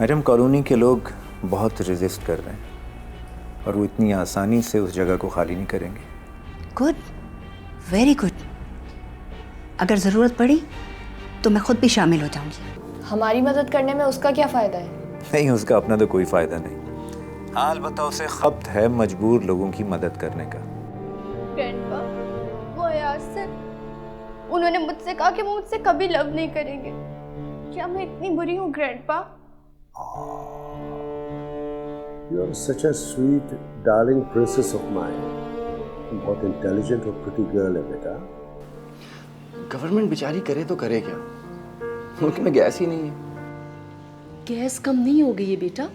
Madam, colony के लोग बहुत रेजिस्ट कर रहे हैं और वो इतनी आसानी से उस जगह को खाली नहीं करेंगे। Good, very good. अगर ज़रूरत पड़ी तो मैं खुद भी शामिल हो जाऊंगी। हमारी मदद करने में उसका क्या फ़ायदा है? नहीं, उसका अपना तो कोई फ़ायदा नहीं। हाँ, अलबत्ता उसे खप्त है मजबूर लोगों की मदद करने का। ग्रैंडपा, वो यासिर, उन्होंने मुझसे कहा कि वो मुझसे कभी लव नहीं करेंगे। क्या मैं इतनी बुरी हूँ grandpa? You are such a sweet, darling princess of mine. बहुत इंटेलिजेंट और प्रिटी गर्ल है बेटा। गवर्नमेंट बेचारी करे तो करे क्या, मुल्क में गैस ही नहीं है। गैस कम नहीं हो गई है बेटा,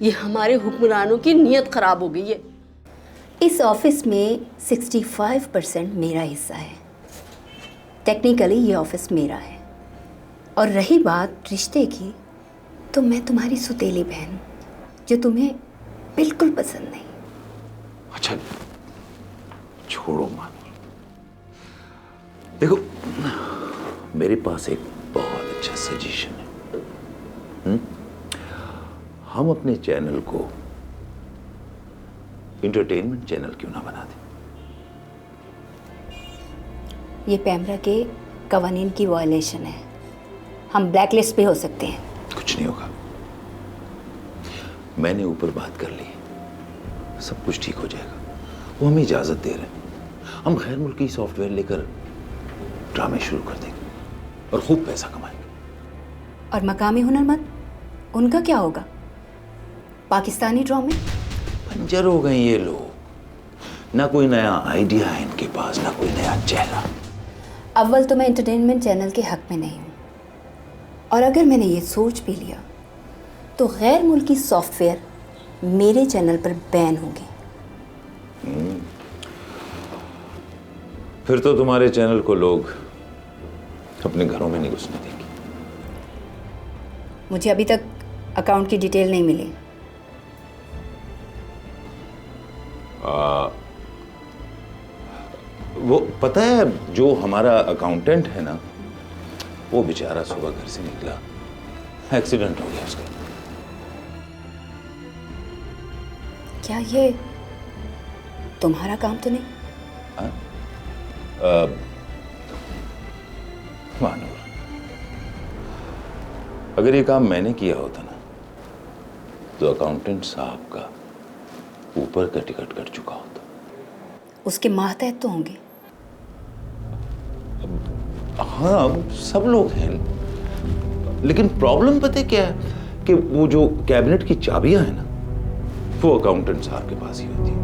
ये हमारे हुक्मरानों की नीयत खराब हो गई है। इस ऑफिस में 65% मेरा हिस्सा है। टेक्निकली ये ऑफिस मेरा है। और रही बात रिश्ते की, तो मैं तुम्हारी सुतेली बहन हूँ जो तुम्हें बिल्कुल पसंद नहीं। अच्छा छोड़ो मानो, देखो मेरे पास एक बहुत अच्छा सजेशन है। हम अपने चैनल को एंटरटेनमेंट चैनल क्यों ना बना दें? ये पैमरा के कवानीन की वायलेशन है। हम ब्लैकलिस्ट पे हो सकते हैं। कुछ नहीं होगा, मैंने ऊपर बात कर ली, सब कुछ ठीक हो जाएगा। वो हमें इजाजत दे रहे हैं, हम गैर मुल्की सॉफ्टवेयर लेकर ड्रामे शुरू कर देंगे और खूब पैसा कमाएंगे। और मकामी हुनरमंद, उनका क्या होगा? पाकिस्तानी ड्रामे? पंजर हो गए ये लोग, ना कोई नया आइडिया है इनके पास, ना कोई नया चेहरा। अव्वल तो मैं एंटरटेनमेंट चैनल के हक में नहीं हूँ, और अगर मैंने ये सोच भी लिया तो गैर मुल्की सॉफ्टवेयर मेरे चैनल पर बैन होंगे। फिर तो तुम्हारे चैनल को लोग अपने घरों में नहीं घुसने देंगे। मुझे अभी तक अकाउंट की डिटेल नहीं मिली। वो पता है, जो हमारा अकाउंटेंट है ना, वो बेचारा सुबह घर से निकला, एक्सीडेंट हो गया उसका। क्या ये तुम्हारा काम तो नहीं? मानूर, अगर ये काम मैंने किया होता ना, तो अकाउंटेंट साहब का ऊपर का टिकट कट चुका होता। उसके मातहत तो होंगे। हाँ, सब लोग हैं, लेकिन प्रॉब्लम पता है क्या है कि वो जो कैबिनेट की चाबियां हैं ना, वो अकाउंटेंट साहब के पास ही होती है।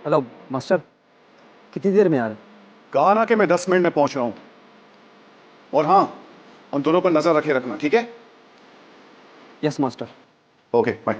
हेलो मास्टर, कितनी देर में आ रहे? कहा ना कि मैं 10 मिनट में पहुंच रहा हूं। और हाँ, उन दोनों पर नजर रखे रखना, ठीक है? Yes master. Okay, bye.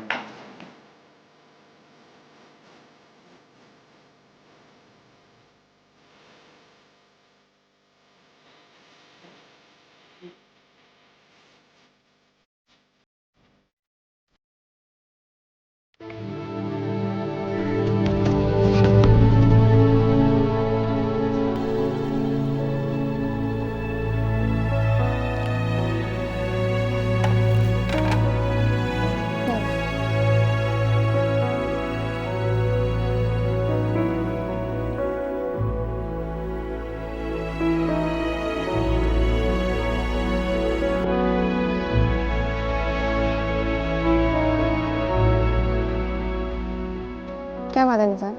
क्या बात है निसार,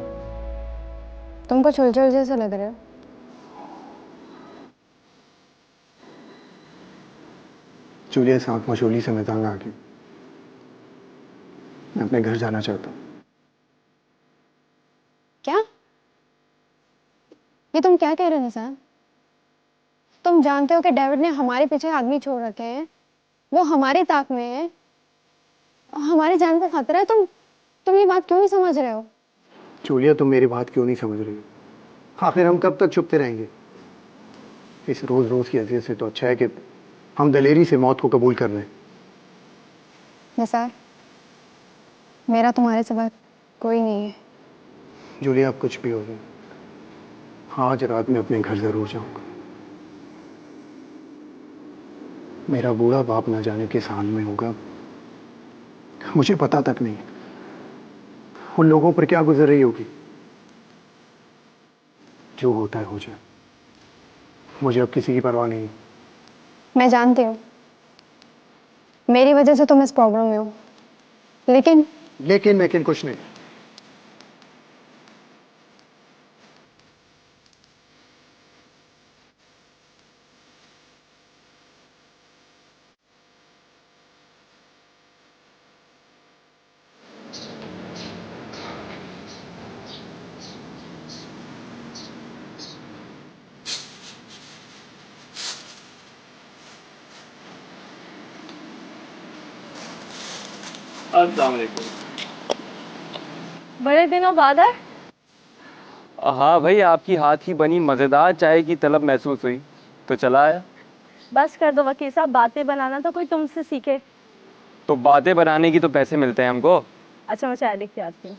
तुम कुछ उलझे जैसे लग रहे हो। जूलिया सांप मचोली से मैं तंग आ गई। मैं अपने घर जाना चाहता हूँ। क्या? ये तुम क्या कह रहे हो निसार? तुम जानते हो कि डेविड ने हमारे पीछे आदमी छोड़ रखे हैं, वो हमारी ताक में है। हमारी जान का खतरा है। तुम ये बात क्यों नहीं समझ रहे हो? जूलिया, तुम मेरी बात क्यों नहीं समझ रही हो? आखिर हम कब तक चुपते रहेंगे? इस रोज रोज की अजियत से तो अच्छा है कि हम दलेरी से मौत को कबूल कर लें। निसार, मेरा तुम्हारे सिवा कोई नहीं है। जूलिया, अब कुछ भी हो जाए, आज रात में अपने घर जरूर जाऊंगा। मेरा बूढ़ा बाप न जाने किस हाल में होगा, मुझे पता तक नहीं। उन लोगों पर क्या गुजर रही होगी। जो होता है हो जाए, मुझे अब किसी की परवाह नहीं। मैं जानती हूँ मेरी वजह से तुम इस प्रॉब्लम में हो, लेकिन कुछ नहीं। बड़े दिनों बाद है। हाँ भाई, आपकी हाथ की बनी मज़ेदार चाय की तलब महसूस हुई तो चला आया। बस कर दो वकील साहब, बातें बनाना तो कोई तुमसे सीखे। तो बातें बनाने की तो पैसे मिलते हैं हमको। अच्छा, मैं चाय लेके आती हूँ।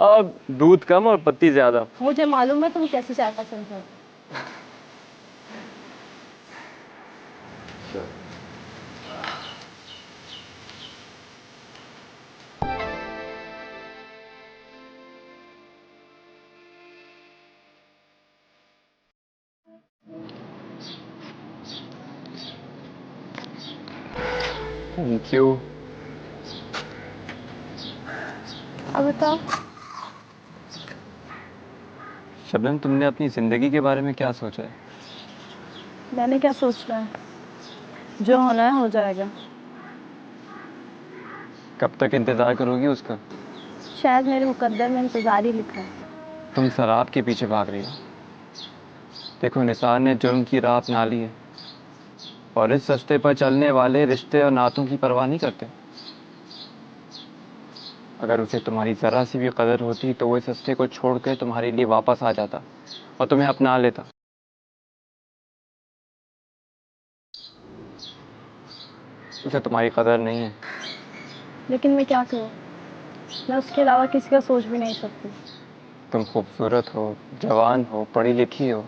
अब दूध कम और पत्ती ज़्यादा। मुझे मालूम है तुम कैसी चाय पसंद हो। Thank you. अब बताओ, शबनम, तुमने अपनी ज़िंदगी के बारे में क्या सोचा है? मैंने क्या सोचना है, जो होना है हो जाएगा। कब तक इंतज़ार करोगी उसका? शायद मेरे मुकद्दर में इंतजार ही लिखा है। तुम शराब के पीछे भाग रही हो। देखो, निसार ने जुर्म की राह अपना ली है और इस रास्ते पर चलने वाले रिश्ते और नातों की परवाह नहीं करते। अगर उसे तुम्हारी ज़रा सी भी कदर होती तो वो इस रास्ते को छोड़कर तुम्हारे लिए वापस आ जाता और तुम्हें अपना लेता। उसे तुम्हारी कदर नहीं है। लेकिन मैं क्या करूँ, मैं उसके अलावा किसी का सोच भी नहीं सकती। तुम खूबसूरत हो, जवान हो, पढ़ी लिखी हो।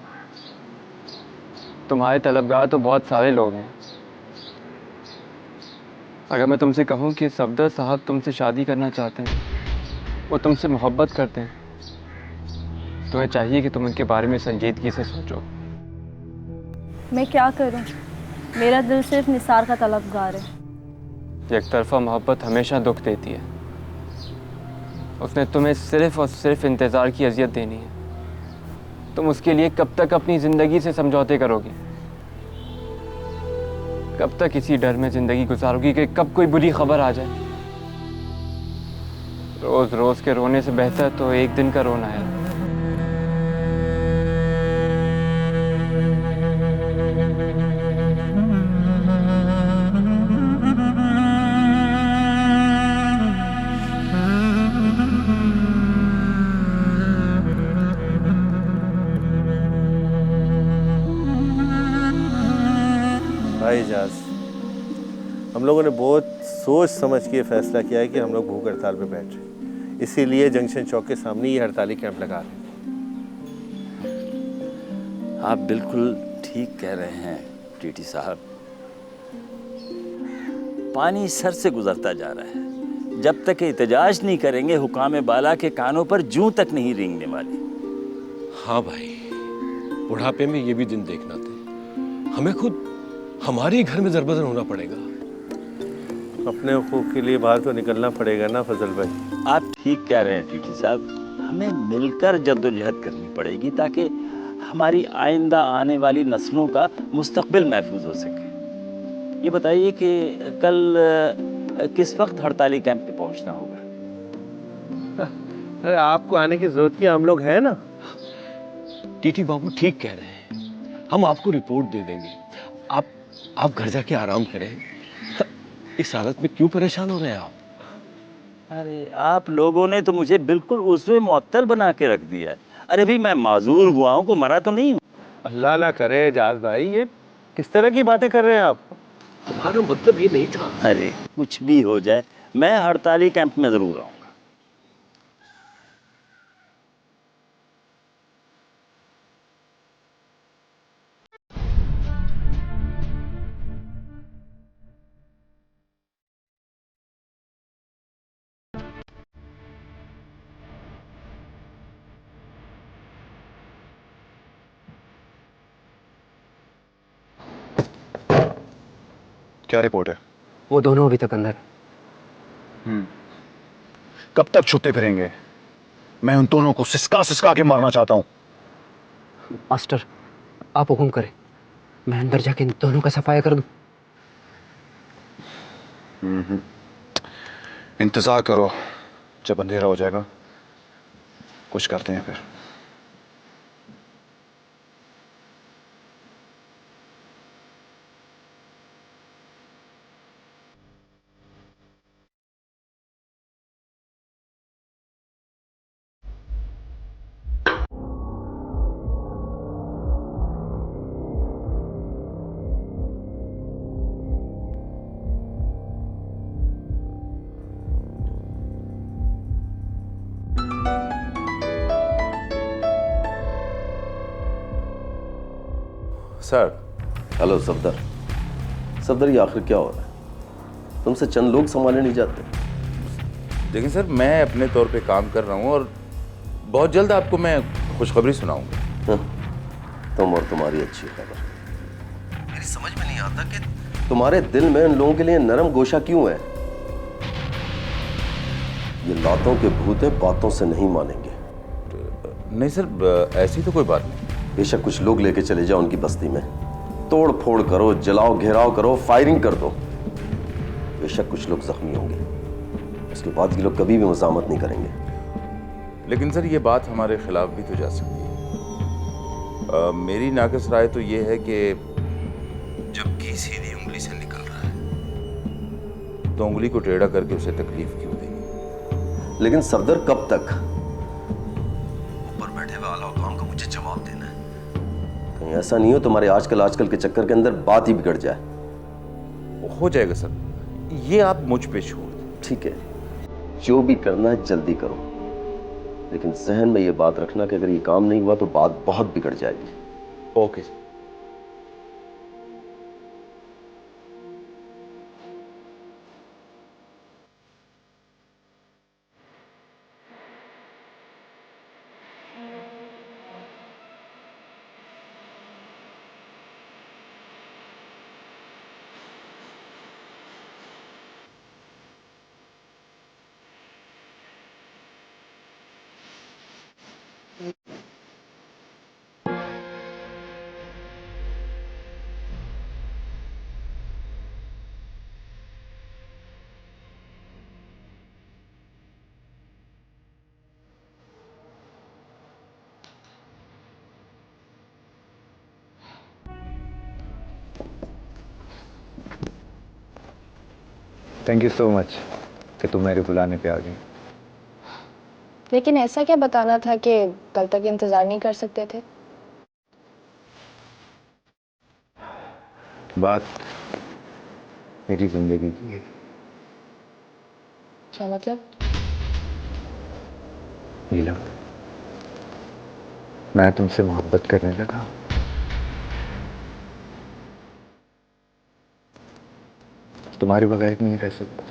तुम्हारे तलबगार तो बहुत सारे लोग हैं। अगर मैं तुमसे कहूँ कि सफदर साहब तुमसे शादी करना चाहते हैं, वो तुमसे मोहब्बत करते हैं, तुम्हें चाहिए कि तुम उनके बारे में संजीदगी से सोचो। मैं क्या करूँ, मेरा दिल सिर्फ निसार का तलबगार है। एक तरफा मोहब्बत हमेशा दुख देती है। उसने तुम्हें सिर्फ और सिर्फ इंतज़ार की अजियत देनी है। तुम उसके लिए कब तक अपनी ज़िंदगी से समझौते करोगी? कब तक इसी डर में ज़िंदगी गुजारोगी कि कब कोई बुरी खबर आ जाए? रोज़ रोज़ के रोने से बेहतर तो एक दिन का रोना है। भाई इजाज, हम लोगों ने बहुत सोच समझ के फैसला किया है कि हम लोग भूख हड़ताल पे बैठ रहे हैं। इसीलिए जंक्शन चौक के सामने ये हड़ताली कैंप लगा रहे हैं। आप बिल्कुल ठीक कह रहे हैं टीटी साहब। पानी सर से गुजरता जा रहा है। जब तक एहतजाज नहीं करेंगे, हुकाम बाला के कानों पर जूं तक नहीं रेंगने वाली। हाँ भाई, बुढ़ापे में ये भी दिन देखना थे। हमें खुद हमारे घर में दरबदर होना पड़ेगा। अपने हुकूक के लिए बाहर तो निकलना पड़ेगा ना फजल भाई। आप ठीक कह रहे हैं टीटी साहब। हमें मिलकर जद्दोजहद करनी पड़ेगी ताकि हमारी आइंदा आने वाली नस्लों का मुस्तकबिल महफूज हो सके। ये बताइए कि कल किस वक्त हड़ताली कैंप पे पहुंचना होगा? अरे आपको आने की जरूरत नहीं, हम लोग हैं ना। टीटी बाबू ठीक कह रहे हैं, हम आपको रिपोर्ट दे देंगे। आप घर जाके आराम करें। इस हालत में क्यों परेशान हो रहे हैं आप? अरे आप लोगों ने तो मुझे बिल्कुल उसमें मुअत्तल बना के रख दिया है। अरे भाई मैं माजूर हुआ हूँ, को मरा तो नहीं हूँ। अल्लाह ना करे एजाज भाई, ये किस तरह की बातें कर रहे हैं आप? तुम्हारा मतलब ये नहीं था। अरे कुछ भी हो जाए, मैं हड़ताली कैंप में जरूर आऊंगा। क्या रिपोर्ट है? वो दोनों अभी तक अंदर। कब तक छुपते फिरेंगे? मैं उन दोनों को सिसका सिसका के मारना चाहता हूं। मास्टर, आप हुक्म करें, मैं अंदर जाके इन दोनों का सफाया कर दूं। इंतजार करो, जब अंधेरा हो जाएगा कुछ करते हैं फिर। सर। हेलो सफदर। सफदर, ये आखिर क्या हो रहा है? तुमसे चंद लोग संभाले नहीं जाते? देखिए सर, मैं अपने तौर पे काम कर रहा हूँ और बहुत जल्द आपको मैं खुशखबरी सुनाऊंगा। तुम और तुम्हारी अच्छी खबर। मेरी समझ में नहीं आता कि तुम्हारे दिल में इन लोगों के लिए नरम गोशा क्यों है। ये लातों के भूत है, बातों से नहीं मानेंगे। नहीं सर, ऐसी तो कोई बात नहीं। बेशक कुछ लोग लेके चले जाओ उनकी बस्ती में, तोड़ फोड़ करो, जलाओ, घेराव करो, फायरिंग कर दो। बेशक कुछ लोग जख्मी होंगे, उसके बाद ये लोग कभी भी मुज़ामत नहीं करेंगे। लेकिन सर, ये बात हमारे खिलाफ भी तो जा सकती है। मेरी नाक़िस राय तो ये है कि जब घी सीधी उंगली से निकल रहा है तो उंगली को टेढ़ा करके उसे तकलीफ क्यों देंगे। लेकिन सफदर, कब तक? ऊपर बैठे हुए आला हुकाम को मुझे जवाब देना है। कहीं ऐसा नहीं हो तुम्हारे आजकल के चक्कर के अंदर बात ही बिगड़ जाए। हो जाएगा सर, ये आप मुझ पे छोड़ दें। ठीक है, जो भी करना है जल्दी करो, लेकिन जहन में ये बात रखना कि अगर ये काम नहीं हुआ तो बात बहुत बिगड़ जाएगी। Okay sir. Thank you so much कि तुम मेरे बुलाने पे आ गई। लेकिन ऐसा क्या बताना था कि कल तक इंतजार नहीं कर सकते थे? बात मेरी जिंदगी की है। क्या मतलब? नीलम, मैं तुमसे मोहब्बत करने लगा। तुम्हारे बगैर नहीं रह सकता।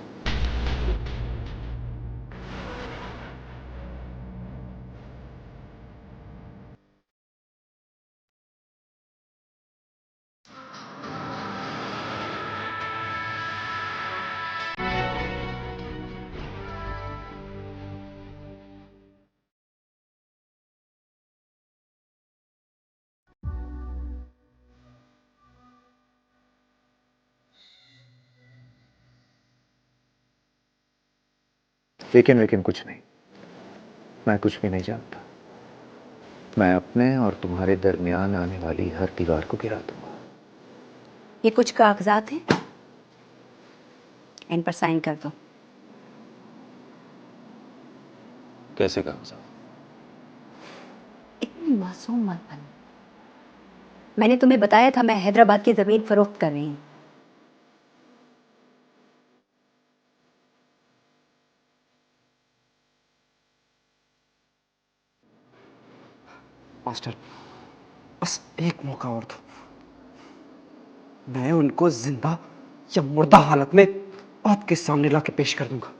लेकिन कुछ नहीं, मैं कुछ भी नहीं जानता। मैं अपने और तुम्हारे दरमियान आने वाली हर दीवार को गिरा दूंगा। ये कुछ कागजात हैं, इन पर साइन कर दो। कैसे कहा साहब? इतनी मासूम मत बन। मैंने तुम्हें बताया था मैं हैदराबाद की जमीन फरोख्त कर रही हूँ। मास्टर, बस एक मौका और दो। मैं उनको जिंदा या मुर्दा हालत में आपके सामने लाके पेश कर दूंगा।